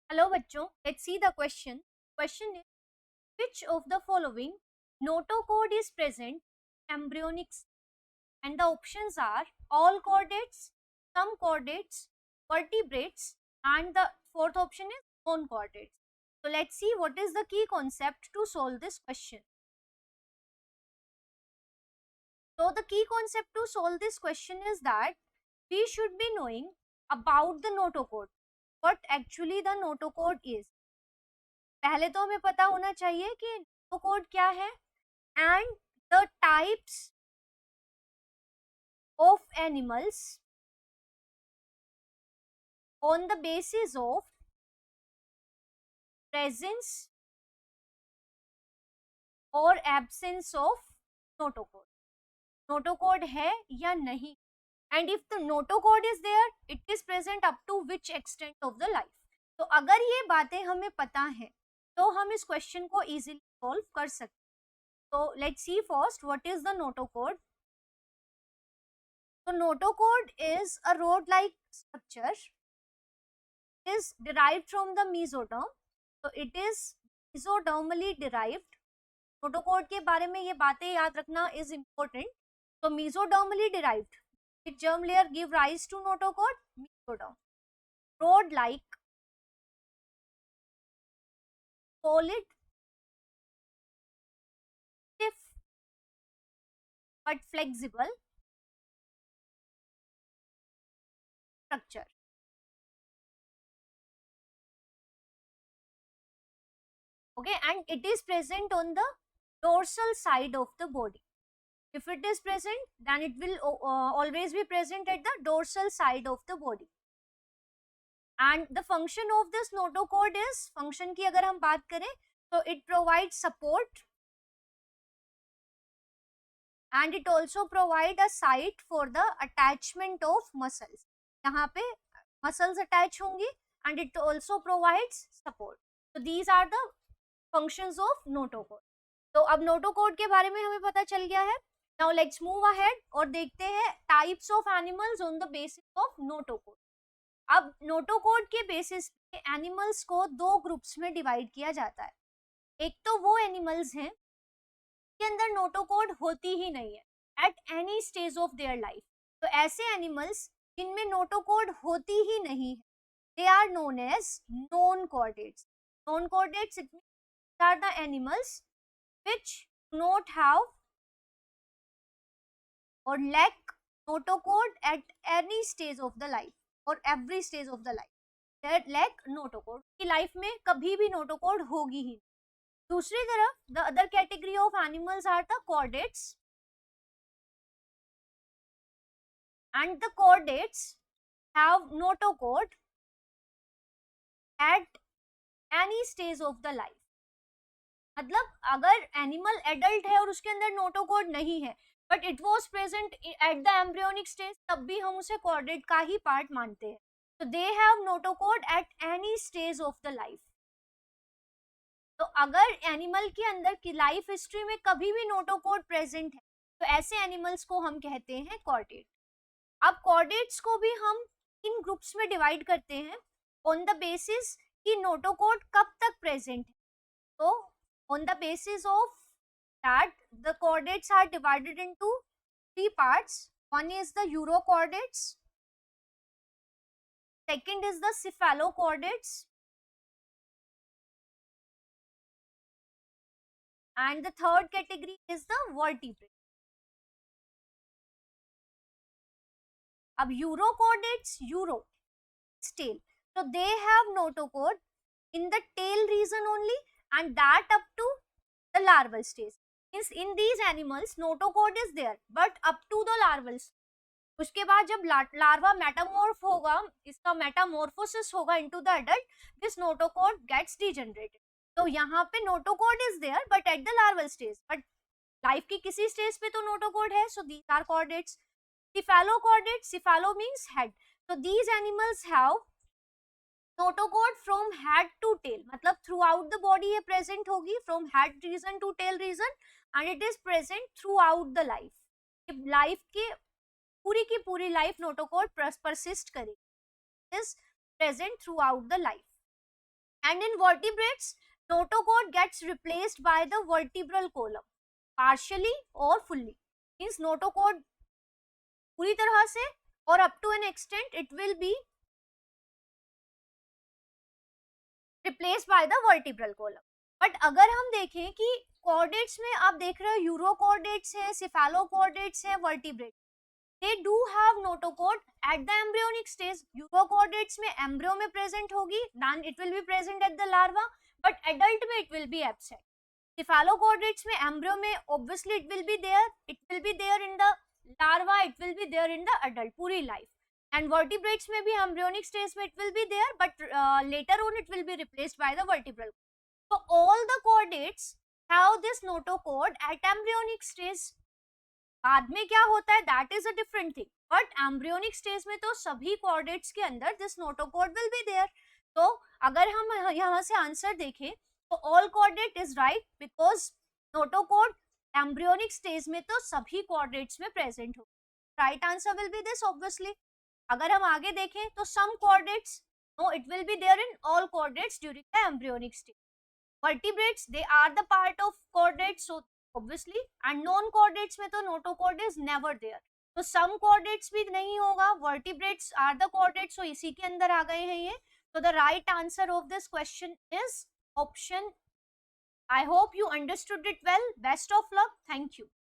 Hello bachcho, let's see the question. Question is, which of the following notocode is present embryonic stage? And the options are all chordates, some chordates, vertebrates, and the fourth option is non-chordates. So let's see what is the key concept to solve this question. So the key concept to solve this question is that we should be knowing about the notocode, what actually the notocode is. पहले तो हमें पता होना चाहिए कि notochord क्या है and the types of animals on the basis of presence or absence of notocode. Notochord है या नहीं, and if the notocode is there, it is present up to which extent of the life. तो अगर ये बातें हमें पता है तो हम इस क्वेश्चन को इजीली सॉल्व कर सकते हैं. तो let's see first what is the notochord. So notocode is a rod-like structure. It is derived from the mesoderm. So it is mesodermally derived. Notochord के बारे में ये बातें याद रखना is important. So mesodermally derived. Which germ layer give rise to notocode? Mesoderm. Rod-like, solid, stiff but flexible structure. Okay, and it is present on the dorsal side of the body. If it is present, then it will always be present at the dorsal side of the body. And the function of this notocode is, function की अगर हम बात करें, so it provides support and it also provide a site for the attachment of muscles. यहाँ पे muscles attach होंगी and it also provides support. So these are the functions of notocode. तो अब notocode के बारे में हमें पता चल गया है. Now let's move ahead और देखते हैं types of animals on the basis of notocode. अब नोटोकोड के बेसिस पे एनिमल्स को दो ग्रुप्स में डिवाइड किया जाता है. एक तो वो एनिमल्स हैं के अंदर नोटोकोड होती ही नहीं है at any stage of their life. तो ऐसे एनिमल्स जिनमें नोटोकोड होती ही नहीं है, they are known as non chordates. Non chordates are the animals which do not have or lack notocode at any stage of the life or every stage of the life. That lack notocode की life में कभी भी notochord होगी ही. दूसरी तरफ the other category of animals are the chordates and the chordates have notochord at any stage of the life. मतलब अगर एनिमल एडल्ट है और उसके अंदर नोटोकोड नहीं है but it was present at the embryonic stage, तब भी हम उसे कॉर्डेट का ही पार्ट मानते हैं. तो they have notochord at any stage of the life. तो अगर एनिमल के अंदर की लाइफ हिस्ट्री में कभी भी नोटोकोड प्रेजेंट है तो ऐसे एनिमल्स को हम कहते हैं कॉर्डेट. अब कॉर्डेट्स को भी हम इन ग्रुप्स में डिवाइड करते हैं ऑन द बेसिस कि नोटोकोड कब तक प्रेजेंट है. तो on the basis of that, the chordates are divided into three parts. One is the urochordates, second is the cephalochordates, and the third category is the vertebrate. अब urochordates, uro tail, so they have notocode in the tail region only and that up to the larval stage. Means in these animals notocode is there but up to the larval stage. उसके बाद जब larva मेटामॉर्फ होगा, इसका metamorphosis होगा into the adult, this notochord gets degenerated. तो यहाँ पे notochord is there but at the larval stage. But life की किसी स्टेज पे तो नोटोकोड है. So these are chordates. Cephalochordate, cephalo means head. तो these animals have notochord from head to tail. मतलब थ्रू आउट द बॉडी ये present होगी from head region to tail region and it is present throughout the life. Life के पूरी की पूरी life notochord persist करेगी, is present throughout the life. And in vertebrates, notochord gets replaced by the vertebral column, partially or fully. Means notochord पूरी तरह से और up to an extent it will be replaced by the vertebral column. But अगर हम देखें कि chordates में आप देख रहे हो यूरोकॉर्डेट्स है, सिफेलोकॉर्डेट्स है, vertebrate, they do have notochord at the embryonic stage. Urochordates में एम्ब्रियो में प्रेजेंट होगी, then it will be present at the larva, but adult में it will be absent. Cephalochordates में एम्ब्रियो में obviously it will be there in the larva, it will be there in the adult पूरी life. And vertebrates में भी embryonic stage में it will be there, but later on it will be replaced by the vertebral. So all the chordates have this notochord at embryonic stage. बाद में क्या होता है that is a different thing, but embryonic stage में तो सभी chordates के अंदर this notochord will be there. तो अगर हम यहाँ से आंसर देखें तो all chordate is right because notochord embryonic stage में तो सभी chordates में present हो. Right answer will be this obviously. अगर हम आगे देखें तो some chordates, no, it will be there in all chordates during the embryonic stage. Vertebrates, they are the part of chordates, so obviously, and non-chordates में तो notochord is never there. तो some chordates भी नहीं होगा, vertebrates are the chordates, so इसी के अंदर आ गए हैं ये. So the right answer of this question is option. I hope you understood it well. Best of luck. Thank you.